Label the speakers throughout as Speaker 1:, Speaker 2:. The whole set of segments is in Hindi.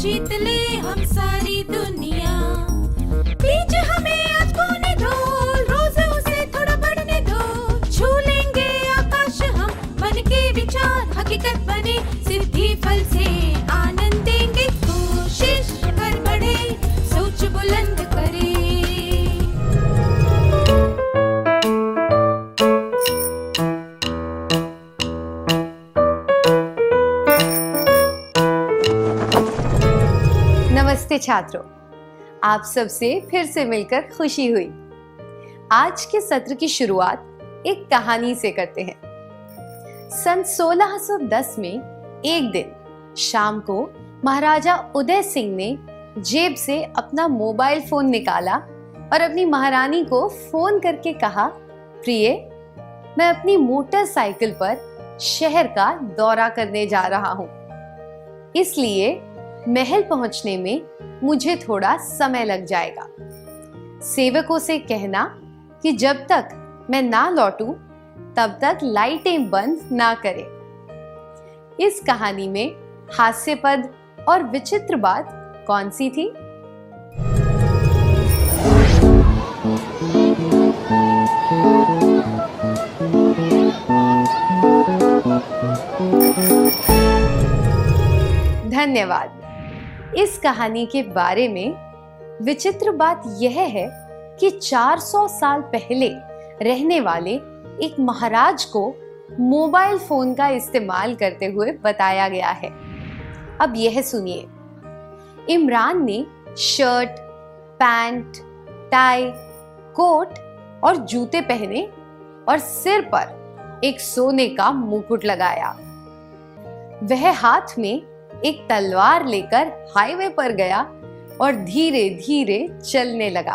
Speaker 1: जीत ले हम सारी दुनिया। बीच हमें आज बोने दो, रोज उसे थोड़ा बढ़ने दो। छू लेंगे आकाश हम, मन के विचार हकीकत बने। सिद्धि फल से आनंद देंगे, कोशिश कर बढ़े, सोच बुलंद करे।
Speaker 2: नमस्ते छात्रों, आप सबसे फिर से मिलकर खुशी हुई। आज के सत्र की शुरुआत एक कहानी से करते हैं। सन 1610 में एक दिन शाम को महाराजा उदय सिंह ने जेब से अपना मोबाइल फोन निकाला और अपनी महारानी को फोन करके कहा, प्रिय, मैं अपनी मोटरसाइकिल पर शहर का दौरा करने जा रहा हूँ, इसलिए महल पहुंचने में मुझे थोड़ा समय लग जाएगा। सेवकों से कहना कि जब तक मैं ना लौटूं तब तक लाइटें बंद ना करें। इस कहानी में हास्यपद और विचित्र बात कौन सी थी? धन्यवाद। इस कहानी के बारे में विचित्र बात यह है कि 400 साल पहले रहने वाले एक महाराज को मोबाइल फोन का इस्तेमाल करते हुए बताया गया है। अब यह सुनिए। इमरान ने शर्ट, पैंट, टाई, कोट और जूते पहने और सिर पर एक सोने का मुकुट लगाया। वह हाथ में एक तलवार लेकर हाईवे पर गया और धीरे धीरे चलने लगा।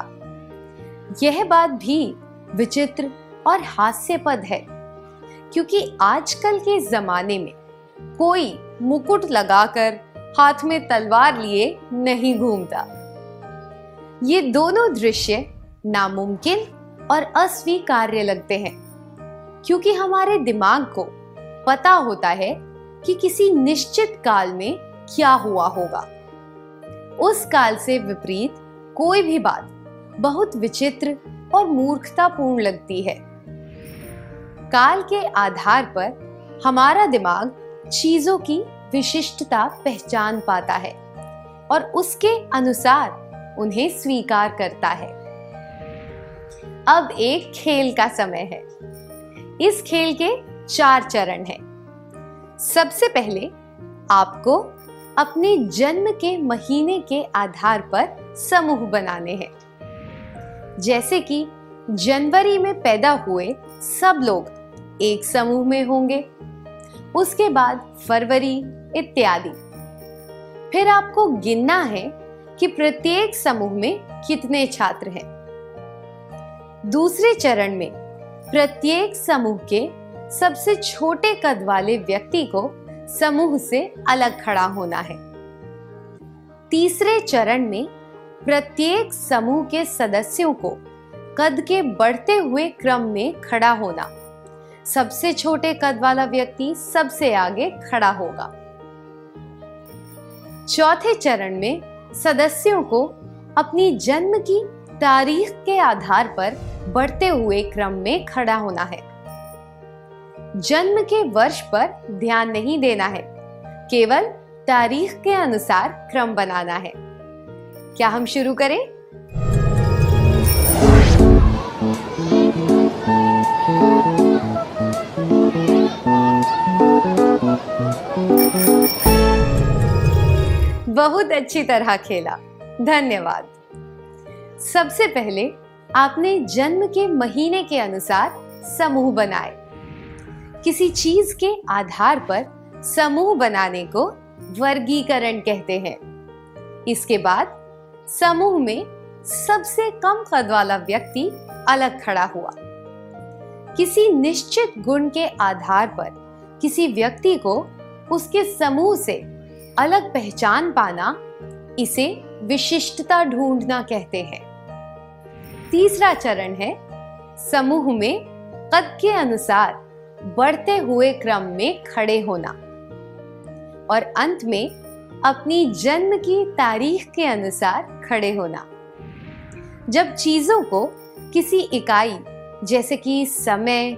Speaker 2: यह बात भी विचित्र और हास्यपद है, क्योंकि आजकल के जमाने में कोई मुकुट लगाकर हाथ में तलवार लिए नहीं घूमता। ये दोनों दृश्य नामुमकिन और अस्वीकार्य लगते हैं, क्योंकि हमारे दिमाग को पता होता है कि किसी निश्चित काल में क्या हुआ होगा। उस काल से विपरीत कोई भी बात बहुत विचित्र और मूर्खतापूर्ण लगती है। काल के आधार पर हमारा दिमाग चीजों की विशिष्टता पहचान पाता है और उसके अनुसार उन्हें स्वीकार करता है। अब एक खेल का समय है। इस खेल के 4 चरण हैं। सबसे पहले आपको अपने जन्म के महीने के आधार पर समूह बनाने हैं। जैसे कि जनवरी में पैदा हुए सब लोग एक समूह में होंगे, उसके बाद फरवरी इत्यादि। फिर आपको गिनना है कि प्रत्येक समूह में कितने छात्र हैं। दूसरे चरण में प्रत्येक समूह के सबसे छोटे कद वाले व्यक्ति को समूह से अलग खड़ा होना है। तीसरे चरण में प्रत्येक समूह के सदस्यों को कद के बढ़ते हुए क्रम में खड़ा होना। सबसे छोटे कद वाला व्यक्ति सबसे आगे खड़ा होगा। चौथे चरण में सदस्यों को अपनी जन्म की तारीख के आधार पर बढ़ते हुए क्रम में खड़ा होना है। जन्म के वर्ष पर ध्यान नहीं देना है, केवल तारीख के अनुसार क्रम बनाना है। क्या हम शुरू करें? बहुत अच्छी तरह खेला, धन्यवाद। सबसे पहले आपने जन्म के महीने के अनुसार समूह बनाए। किसी चीज के आधार पर समूह बनाने को वर्गीकरण कहते हैं। इसके बाद समूह में सबसे कम कद वाला व्यक्ति अलग खड़ा हुआ। किसी निश्चित गुण के आधार पर किसी व्यक्ति को उसके समूह से अलग पहचान पाना, इसे विशिष्टता ढूंढना कहते हैं। तीसरा चरण है समूह में कद के अनुसार बढ़ते हुए क्रम में खड़े होना। और अंत में अपनी जन्म की तारीख के अनुसार खड़े होना। जब चीजों को किसी इकाई जैसे कि समय,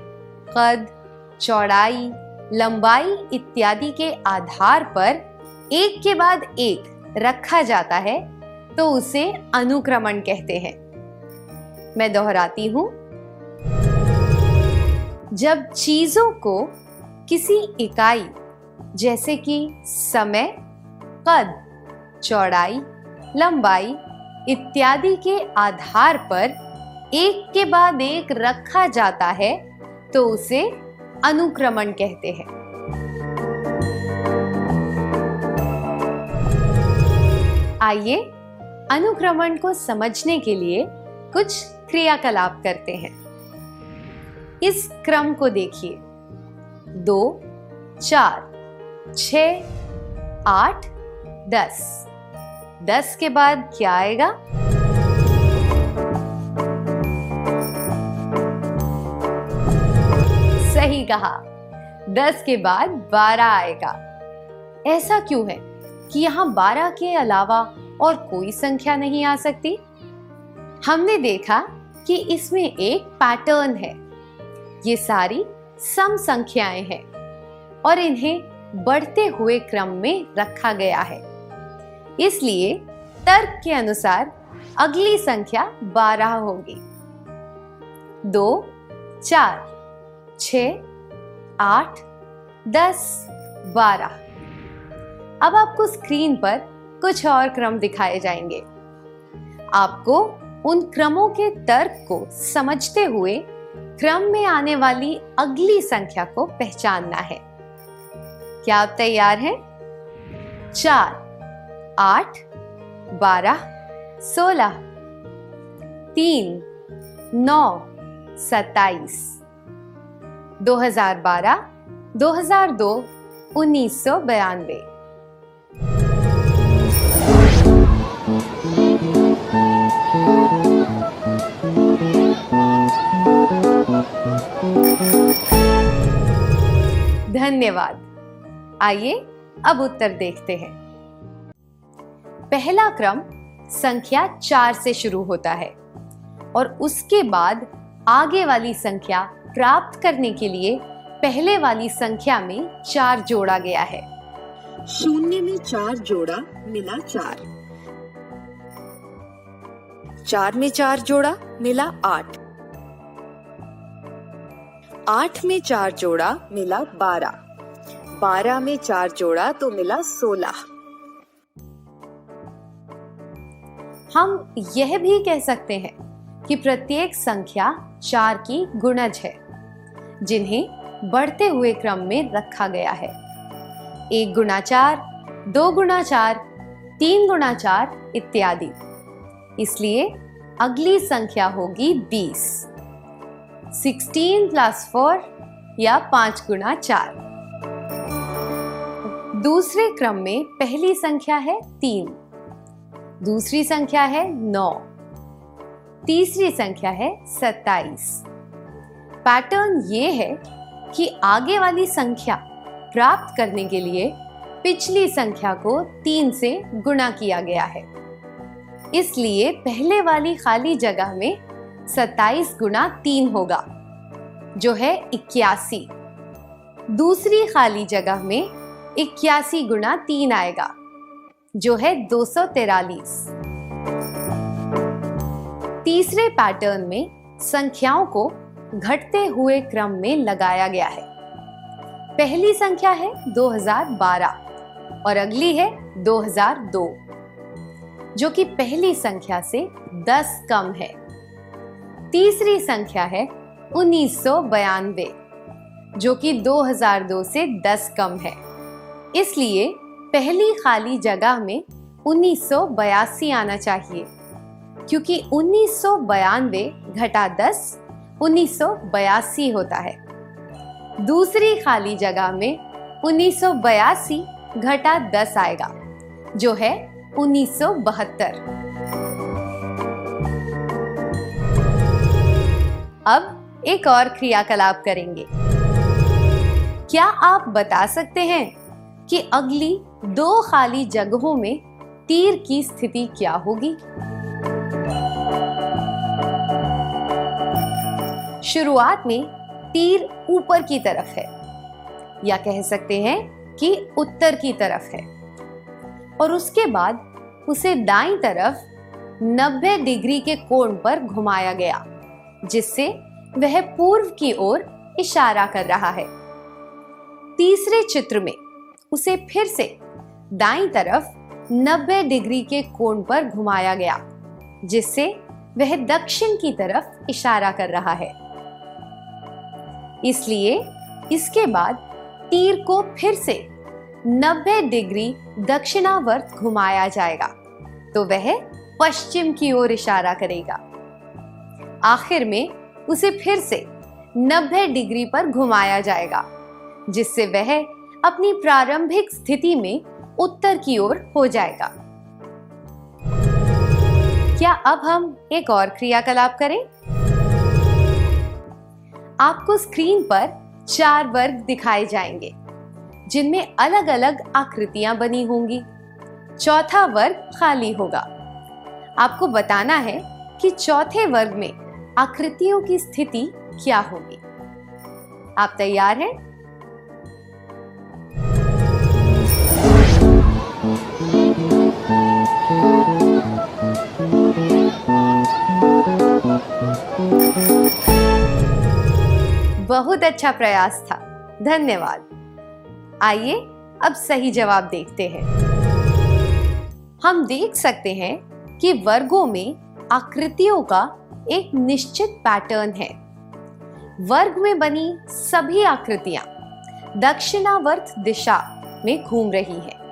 Speaker 2: कद, चौड़ाई, लंबाई इत्यादि के आधार पर एक के बाद एक रखा जाता है तो उसे अनुक्रमण कहते हैं। मैं दोहराती हूं, जब चीजों को किसी इकाई जैसे कि समय, कद, चौड़ाई, लंबाई इत्यादि के आधार पर एक के बाद एक रखा जाता है तो उसे अनुक्रमण कहते हैं। आइए अनुक्रमण को समझने के लिए कुछ क्रियाकलाप करते हैं। इस क्रम को देखिए, 2, 4, 6, 8, 10। 10 के बाद क्या आएगा? सही कहा, 10 के बाद 12 आएगा। ऐसा क्यों है कि यहाँ 12 के अलावा और कोई संख्या नहीं आ सकती? हमने देखा कि इसमें एक पैटर्न है। ये सारी सम संख्याएं हैं और इन्हें बढ़ते हुए क्रम में रखा गया है। इसलिए तर्क के अनुसार अगली संख्या 12 होगी। 2, 4, 6, 8, 10, 12। अब आपको स्क्रीन पर कुछ और क्रम दिखाए जाएंगे। आपको उन क्रमों के तर्क को समझते हुए क्रम में आने वाली अगली संख्या को पहचानना है। क्या आप तैयार हैं? 4, 8, 12, 16, 3, 9, 27, 2012, 2002, 1992। धन्यवाद। आइए अब उत्तर देखते हैं। पहला क्रम संख्या 4 से शुरू होता है और उसके बाद आगे वाली संख्या प्राप्त करने के लिए पहले वाली संख्या में 4 जोड़ा गया है।
Speaker 3: 0 में 4 जोड़ा मिला 4। 4 में 4 जोड़ा मिला 8। 8 में 4 जोड़ा मिला 12। 12 में 4 जोड़ा तो मिला 16।
Speaker 2: हम यह भी कह सकते हैं कि प्रत्येक संख्या 4 की गुणज है, जिन्हें बढ़ते हुए क्रम में रखा गया है। 1 गुणा 4, 2 गुणा 4, 3 गुणा 4 इत्यादि। इसलिए अगली संख्या होगी 20। 16 + 4 या 5 गुणा 4। दूसरे क्रम में पहली संख्या है 3, दूसरी संख्या है 9, तीसरी संख्या है 27। पैटर्न ये है कि आगे वाली संख्या प्राप्त करने के लिए पिछली संख्या को 3 से गुणा किया गया है। इसलिए पहले वाली खाली जगह में 27 गुणा 3 होगा, जो है 81। दूसरी खाली जगह में 81 गुणा 3 आएगा, जो है 243। तीसरे पैटर्न में संख्याओं को घटते हुए क्रम में लगाया गया है। पहली संख्या है 2012 और अगली है 2002, जो कि पहली संख्या से 10 कम है। तीसरी संख्या है 1992, जो कि 2002 से 10 कम है। इसलिए पहली खाली जगह में 1982 आना चाहिए, क्योंकि 1992 घटा 10 1982 होता है। दूसरी खाली जगह में 1982 घटा 10 आएगा, जो है 1972। अब एक और क्रियाकलाप करेंगे। क्या आप बता सकते हैं कि अगली दो खाली जगहों में तीर की स्थिति क्या होगी? शुरुआत में तीर ऊपर की तरफ है, या कह सकते हैं कि उत्तर की तरफ है, और उसके बाद उसे दाईं तरफ 90 डिग्री के कोण पर घुमाया गया, जिससे वह पूर्व की ओर इशारा कर रहा है। तीसरे चित्र में उसे फिर से दाईं तरफ 90 डिग्री के कोण पर घुमाया गया, जिससे वह दक्षिण की तरफ इशारा कर रहा है। इसलिए इसके बाद तीर को फिर से 90 डिग्री दक्षिणावर्त घुमाया जाएगा, तो वह पश्चिम की ओर इशारा करेगा। आखिर में उसे फिर से 90 डिग्री पर घुमाया जाएगा, जिससे वह अपनी प्रारंभिक स्थिति में उत्तर की ओर हो जाएगा। क्या अब हम एक और क्रियाकलाप करें? आपको स्क्रीन पर 4 वर्ग दिखाए जाएंगे, जिनमें अलग अलग आकृतियां बनी होंगी। चौथा वर्ग खाली होगा। आपको बताना है कि चौथे वर्ग में आकृतियों की स्थिति क्या होगी। आप तैयार हैं? बहुत अच्छा प्रयास था, धन्यवाद। आइए अब सही जवाब देखते हैं। हम देख सकते हैं कि वर्गों में आकृतियों का एक निश्चित पैटर्न है। वर्ग में बनी सभी आकृतियां दक्षिणावर्त दिशा में घूम रही हैं।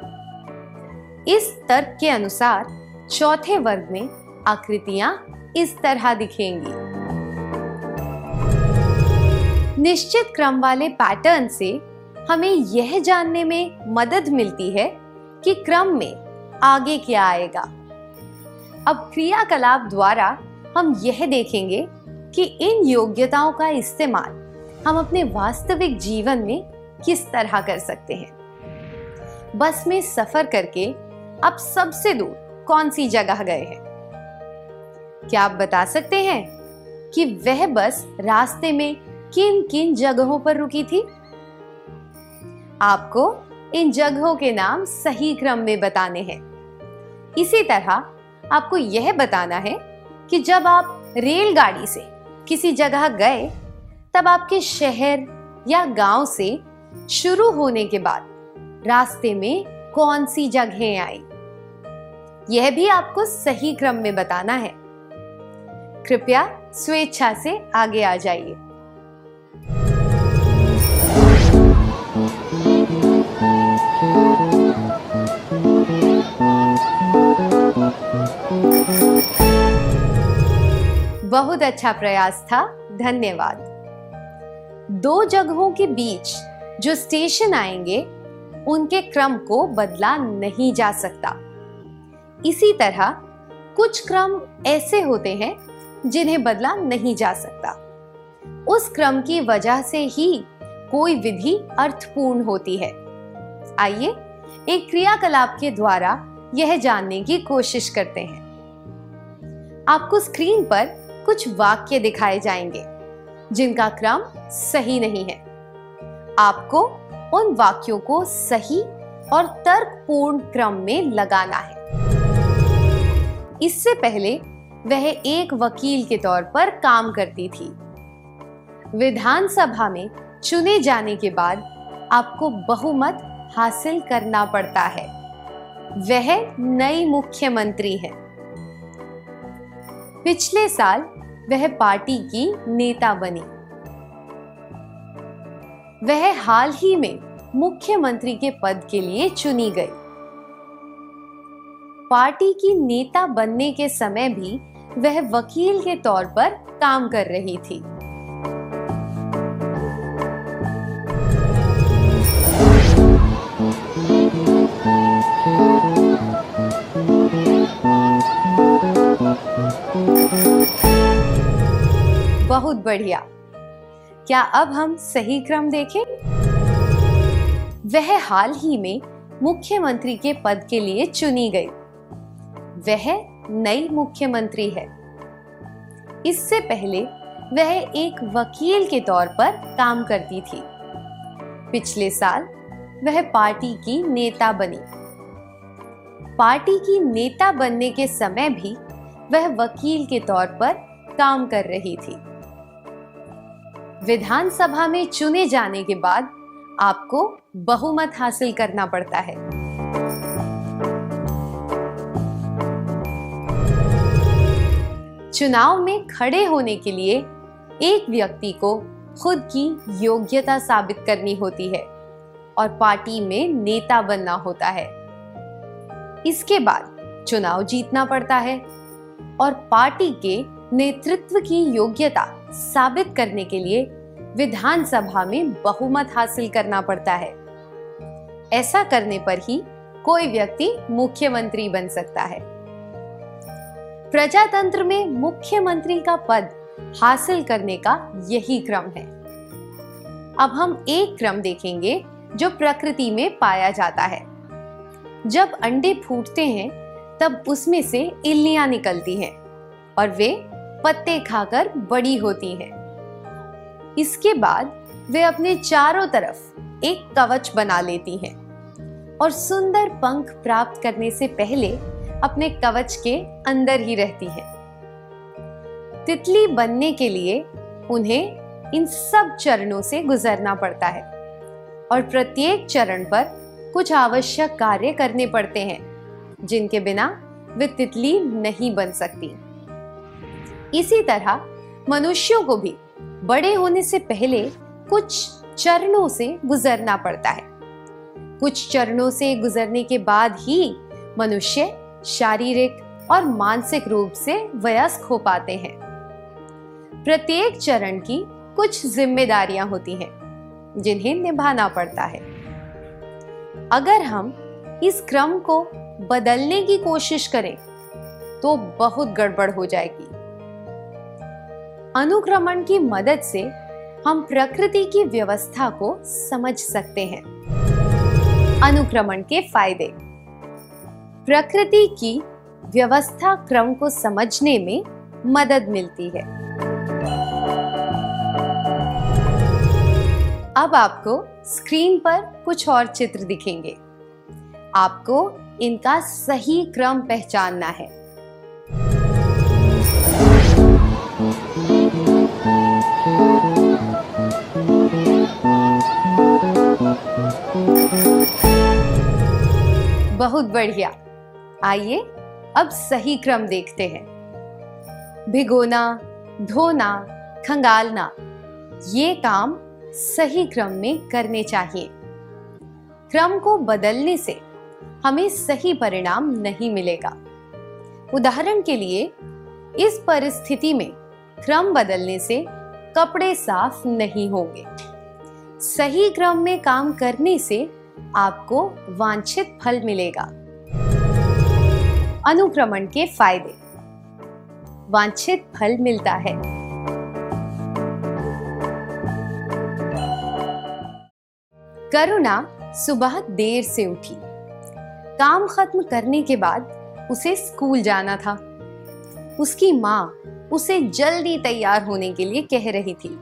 Speaker 2: इस तर्क के अनुसार चौथे वर्ग में आकृतियां इस तरह दिखेंगी। निश्चित क्रम वाले पैटर्न से हमें यह जानने में मदद मिलती है कि क्रम में आगे क्या आएगा। अब क्रियाकलाप द्वारा हम यह देखेंगे कि इन योग्यताओं का इस्तेमाल हम अपने वास्तविक जीवन में किस तरह कर सकते हैं। बस में सफर करके आप सबसे दूर कौन सी जगह गए हैं? क्या आप बता सकते हैं कि वह बस रास्ते में किन किन जगहों पर रुकी थी? आपको इन जगहों के नाम सही क्रम में बताने हैं। इसी तरह आपको यह बताना है कि जब आप रेलगाड़ी से किसी जगह गए, तब आपके शहर या गांव से शुरू होने के बाद रास्ते में कौन सी जगहें आई, यह भी आपको सही क्रम में बताना है। कृपया स्वेच्छा से आगे आ जाइए। बहुत अच्छा प्रयास था, धन्यवाद। दो जगहों के बीच जो स्टेशन आएंगे, उनके क्रम को बदला नहीं जा सकता। इसी तरह कुछ क्रम ऐसे होते हैं जिन्हें बदला नहीं जा सकता। उस क्रम की वजह से ही कोई विधि अर्थपूर्ण होती है। आइए एक क्रियाकलाप के द्वारा यह जानने की कोशिश करते हैं। आपको स्क्रीन पर कुछ वाक्य दिखाए जाएंगे जिनका क्रम सही नहीं है। आपको उन वाक्यों को सही और तर्कपूर्ण क्रम में लगाना है। इससे पहले वह एक वकील के तौर पर काम करती थी। विधानसभा में चुने जाने के बाद आपको बहुमत हासिल करना पड़ता है। वह नई मुख्यमंत्री है। पिछले साल वह पार्टी की नेता बनी। वह हाल ही में मुख्यमंत्री के पद के लिए चुनी गई। पार्टी की नेता बनने के समय भी वह वकील के तौर पर काम कर रही थी। बहुत बढ़िया। क्या अब हम सही क्रम देखें? वह हाल ही में मुख्यमंत्री के पद के लिए चुनी गई। वह नई मुख्यमंत्री है। इससे पहले वह एक वकील के तौर पर काम करती थी। पिछले साल वह पार्टी की नेता बनी। पार्टी की नेता बनने के समय भी वह वकील के तौर पर काम कर रही थी। विधानसभा में चुने जाने के बाद आपको बहुमत हासिल करना पड़ता है। चुनाव में खड़े होने के लिए एक व्यक्ति को खुद की योग्यता साबित करनी होती है और पार्टी में नेता बनना होता है। इसके बाद चुनाव जीतना पड़ता है और पार्टी के नेतृत्व की योग्यता साबित करने के लिए विधानसभा में बहुमत हासिल करना पड़ता है। ऐसा करने पर ही कोई व्यक्ति मुख्यमंत्री बन सकता है। प्रजातंत्र में मुख्यमंत्री का पद हासिल करने का यही क्रम है। अब हम एक क्रम देखेंगे जो प्रकृति में पाया जाता है। जब अंडे फूटते हैं तब उसमें से इल्लियां निकलती हैं और वे पत्ते खाकर बड़ी होती हैं। इसके बाद वे अपने चारों तरफ एक कवच बना लेती हैं और सुंदर पंख प्राप्त करने से पहले अपने कवच के अंदर ही रहती हैं। तितली बनने के लिए उन्हें इन सब चरणों से गुजरना पड़ता है और प्रत्येक चरण पर कुछ आवश्यक कार्य करने पड़ते हैं जिनके बिना वे तितली नहीं बन सकती। इसी तरह मनुष्यों को भी बड़े होने से पहले कुछ चरणों से गुजरना पड़ता है। कुछ चरणों से गुजरने के बाद ही मनुष्य शारीरिक और मानसिक रूप से वयस्क हो पाते हैं। प्रत्येक चरण की कुछ जिम्मेदारियां होती हैं जिन्हें निभाना पड़ता है। अगर हम इस क्रम को बदलने की कोशिश करें तो बहुत गड़बड़ हो जाएगी। अनुक्रमण की मदद से हम प्रकृति की व्यवस्था को समझ सकते हैं। अनुक्रमण के फायदे। प्रकृति की व्यवस्था क्रम को समझने में मदद मिलती है। अब आपको स्क्रीन पर कुछ और चित्र दिखेंगे। आपको इनका सही क्रम पहचानना है। बहुत बढ़िया। आइए अब सही क्रम देखते हैं। भिगोना, धोना, खंगालना, ये काम सही क्रम में करने चाहिए। क्रम को बदलने से हमें सही परिणाम नहीं मिलेगा। उदाहरण के लिए, इस परिस्थिति में क्रम बदलने से कपड़े साफ नहीं होंगे। सही क्रम में काम करने से आपको वांछित फल मिलेगा। अनुक्रमण के फायदे। वांछित फल मिलता है। करुणा सुबह देर से उठी। काम खत्म करने के बाद उसे स्कूल जाना था। उसकी माँ उसे जल्दी तैयार होने के लिए कह रही थी।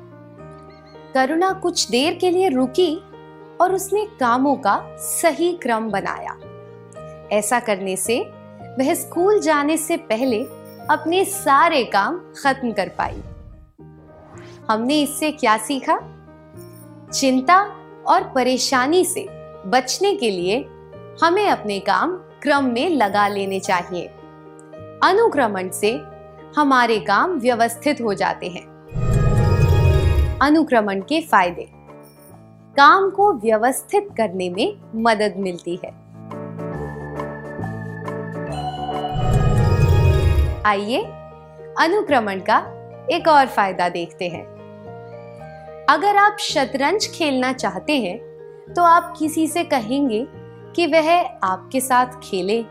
Speaker 2: करुणा कुछ देर के लिए रुकी और उसने कामों का सही क्रम बनाया। ऐसा करने से वह स्कूल जाने से पहले अपने सारे काम खत्म कर पाई। हमने इससे क्या सीखा? चिंता और परेशानी से बचने के लिए हमें अपने काम क्रम में लगा लेने चाहिए। अनुक्रमण से हमारे काम व्यवस्थित हो जाते हैं। अनुक्रमण के फायदे। काम को व्यवस्थित करने में मदद मिलती है। आइए अनुक्रमण का एक और फायदा देखते हैं। अगर आप शतरंज खेलना चाहते हैं तो आप किसी से कहेंगे कि वह आपके साथ खेले।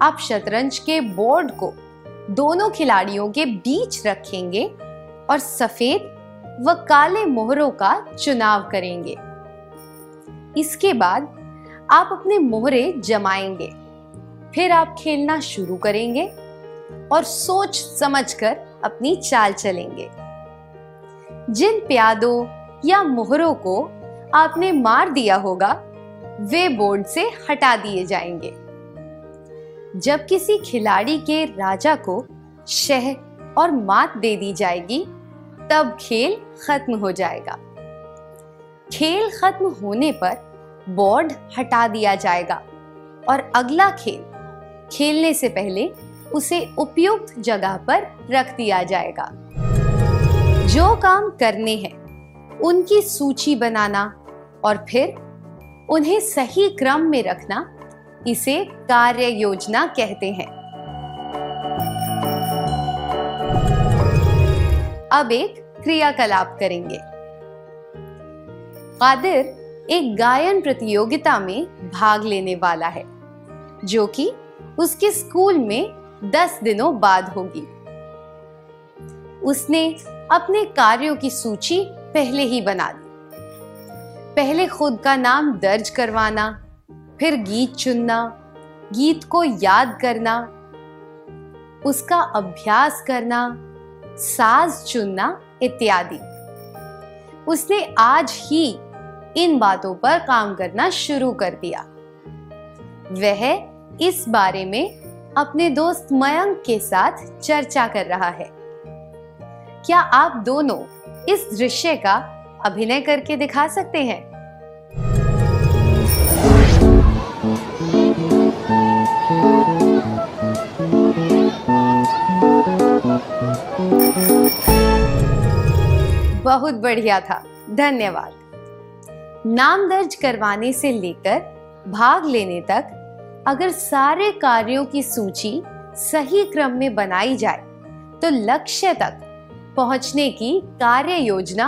Speaker 2: आप शतरंज के बोर्ड को दोनों खिलाड़ियों के बीच रखेंगे और सफेद व काले मोहरों का चुनाव करेंगे। इसके बाद आप अपने मोहरे जमाएंगे, फिर आप खेलना शुरू करेंगे और सोच समझकर अपनी चाल चलेंगे। जिन प्यादों या मोहरों को आपने मार दिया होगा वे बोर्ड से हटा दिए जाएंगे। जब किसी खिलाड़ी के राजा को शह और मात दे दी जाएगी तब खेल खत्म हो जाएगा। खेल खत्म होने पर बोर्ड हटा दिया जाएगा और अगला खेल खेलने से पहले उसे उपयुक्त जगह पर रख दिया जाएगा। जो काम करने हैं उनकी सूची बनाना और फिर उन्हें सही क्रम में रखना, इसे कार्य योजना कहते हैं। अब एक क्रियाकलाप करेंगे। कादिर एक गायन प्रतियोगिता में भाग लेने वाला है जो कि उसके स्कूल में 10 दिनों बाद होगी। उसने अपने कार्यों की सूची पहले ही बना दी। पहले खुद का नाम दर्ज करवाना, फिर गीत चुनना, गीत को याद करना, उसका अभ्यास करना, साज चुनना इत्यादि। उसने आज ही इन बातों पर काम करना शुरू कर दिया। वह इस बारे में अपने दोस्त मयंक के साथ चर्चा कर रहा है। क्या आप दोनों इस दृश्य का अभिनय करके दिखा सकते हैं? बहुत बढ़िया था, धन्यवाद। नाम दर्ज करवाने से लेकर भाग लेने तक अगर सारे कार्यों की सूची सही क्रम में बनाई जाए तो लक्ष्य तक पहुंचने की कार्य योजना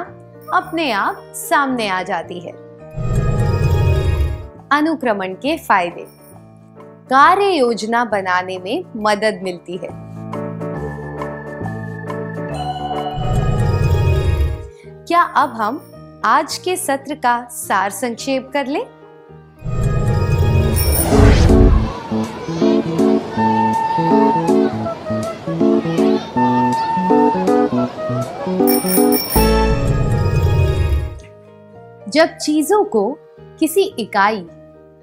Speaker 2: अपने आप सामने आ जाती है। अनुक्रमण के फायदे। कार्य योजना बनाने में मदद मिलती है। क्या अब हम आज के सत्र का सार संक्षेप कर लें? जब चीजों को किसी इकाई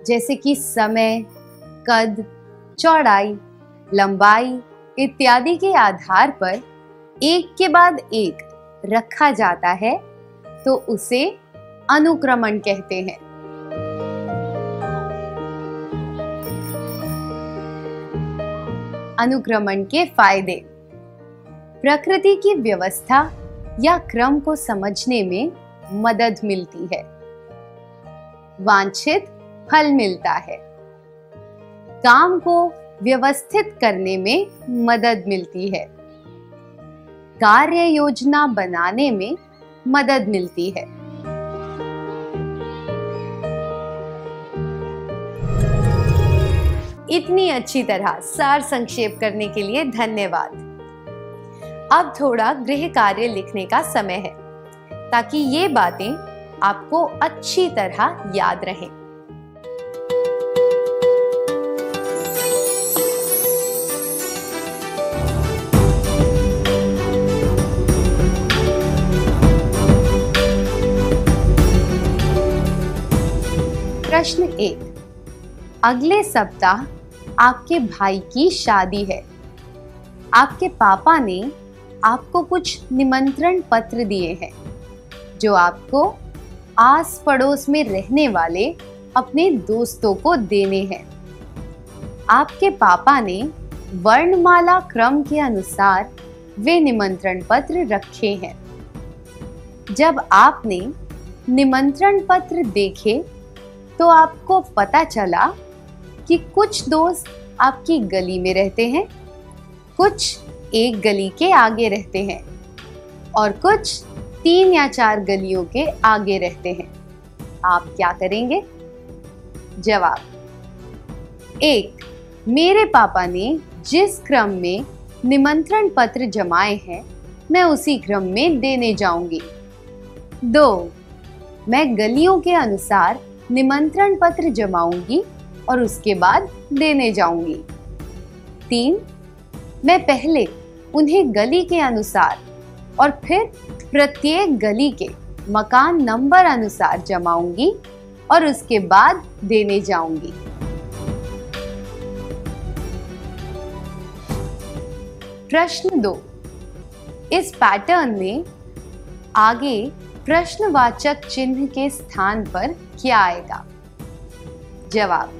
Speaker 2: जैसे कि समय, कद, चौड़ाई, लंबाई इत्यादि के आधार पर एक के बाद एक रखा जाता है तो उसे अनुक्रमण कहते हैं। अनुक्रमण के फायदे। प्रकृति की व्यवस्था या क्रम को समझने में मदद मिलती है। वांछित फल मिलता है। काम को व्यवस्थित करने में मदद मिलती है। कार्य योजना बनाने में मदद मिलती है। इतनी अच्छी तरह सार संक्षेप करने के लिए धन्यवाद। अब थोड़ा गृह कार्य लिखने का समय है ताकि ये बातें आपको अच्छी तरह याद रहें। प्रश्न 1। अगले सप्ताह आपके भाई की शादी है। आपके पापा ने आपको कुछ निमंत्रण पत्र दिए हैं जो आपको आस पड़ोस में रहने वाले अपने दोस्तों को देने हैं। आपके पापा ने वर्णमाला क्रम के अनुसार वे निमंत्रण पत्र रखे हैं। जब आपने निमंत्रण पत्र देखे तो आपको पता चला कि कुछ दोस्त आपकी गली में रहते हैं, कुछ एक गली के आगे रहते हैं और कुछ 3 या 4 गलियों के आगे रहते हैं। आप क्या करेंगे? जवाब। 1। मेरे पापा ने जिस क्रम में निमंत्रण पत्र जमाए हैं मैं उसी क्रम में देने जाऊंगी। 2। मैं गलियों के अनुसार निमंत्रण पत्र जमाऊंगी और उसके बाद देने जाऊंगी। 3. मैं पहले उन्हें गली के अनुसार और फिर प्रत्येक गली के मकान नंबर अनुसार जमाऊंगी और उसके बाद देने जाऊंगी। प्रश्न 2. इस पैटर्न में आगे प्रश्नवाचक चिन्ह के स्थान पर क्या आएगा? जवाब: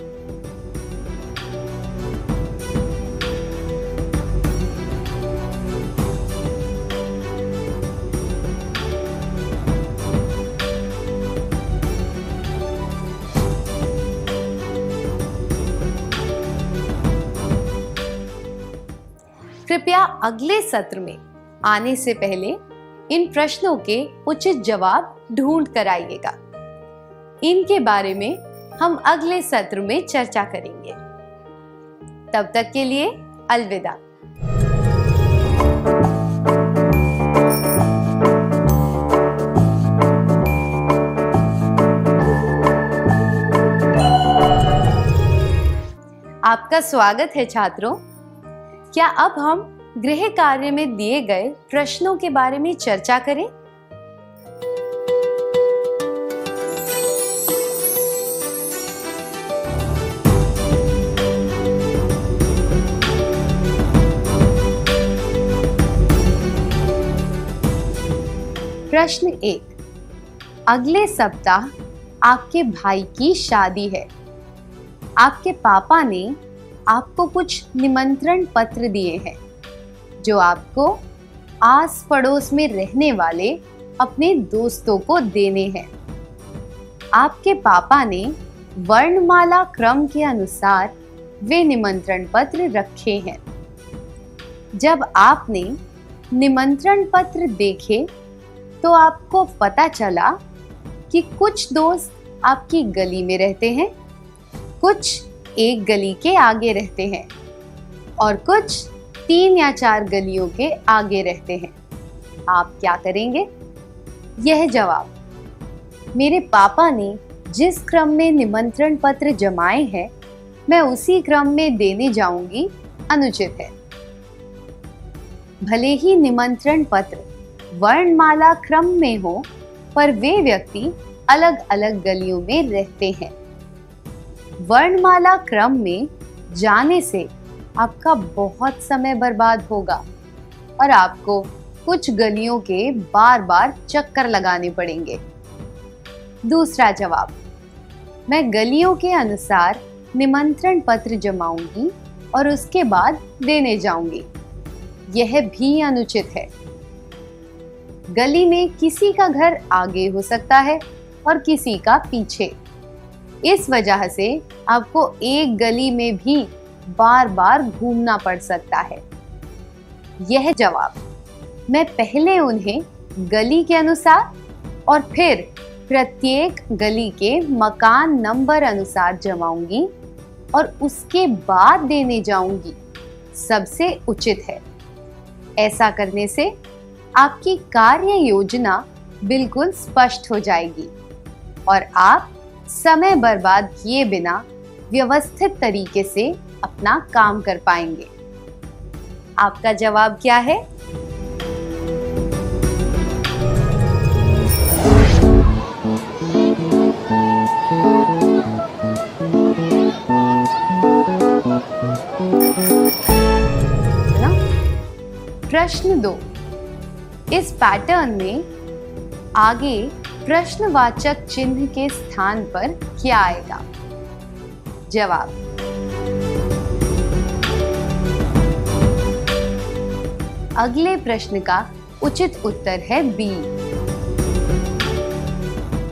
Speaker 2: कृपया अगले सत्र में आने से पहले इन प्रश्नों के उचित जवाब ढूंढ कर आइएगा। इनके बारे में हम अगले सत्र में चर्चा करेंगे। तब तक के लिए अलविदा। आपका स्वागत है छात्रों। क्या अब हम गृह कार्य में दिए गए प्रश्नों के बारे में चर्चा करें? प्रश्न 1. अगले सप्ताह आपके भाई की शादी है। आपके पापा ने आपको कुछ निमंत्रण पत्र दिए हैं जो आपको आस पड़ोस में रहने वाले अपने दोस्तों को देने हैं। आपके पापा ने वर्णमाला क्रम के अनुसार वे निमंत्रण पत्र रखे हैं। जब आपने निमंत्रण पत्र देखे तो आपको पता चला कि कुछ दोस्त आपकी गली में रहते हैं, कुछ एक गली के आगे रहते हैं और कुछ 3 या 4 गलियों के आगे रहते हैं। आप क्या करेंगे? यह जवाब: मेरे पापा ने जिस क्रम में निमंत्रण पत्र जमाए हैं मैं उसी क्रम में देने जाऊंगी अनुचित है। भले ही निमंत्रण पत्र वर्णमाला क्रम में हो पर वे व्यक्ति अलग अलग गलियों में रहते हैं। वर्णमाला क्रम में जाने से आपका बहुत समय बर्बाद होगा और आपको कुछ गलियों के बार बार चक्कर लगाने पड़ेंगे। दूसरा जवाब: मैं गलियों के अनुसार निमंत्रण पत्र जमाऊंगी और उसके बाद देने जाऊंगी। यह भी अनुचित है। गली में किसी का घर आगे हो सकता है और किसी का पीछे। इस वजह से आपको एक गली में भी बार बार घूमना पड़ सकता है। यह जवाब: मैं पहले उन्हें गली के अनुसार और फिर प्रत्येक गली के मकान नंबर अनुसार जमाऊंगी और उसके बाद देने जाऊंगी सबसे उचित है। ऐसा करने से आपकी कार्य योजना बिल्कुल स्पष्ट हो जाएगी और आप समय बर्बाद किए बिना व्यवस्थित तरीके से अपना काम कर पाएंगे। आपका जवाब क्या है? प्रश्न 2. इस पैटर्न में आगे प्रश्नवाचक चिन्ह के स्थान पर क्या आएगा? जवाब: अगले प्रश्न का उचित उत्तर है बी।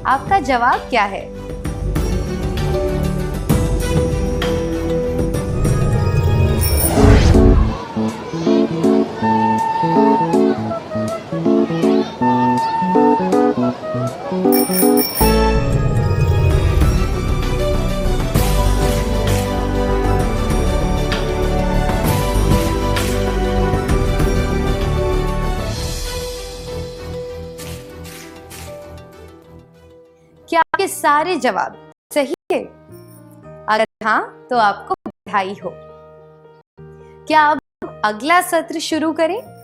Speaker 2: आपका जवाब क्या है? क्या आपके सारे जवाब अगर हाँ तो आपको बधाई हो। क्या अब अगला सत्र शुरू करें?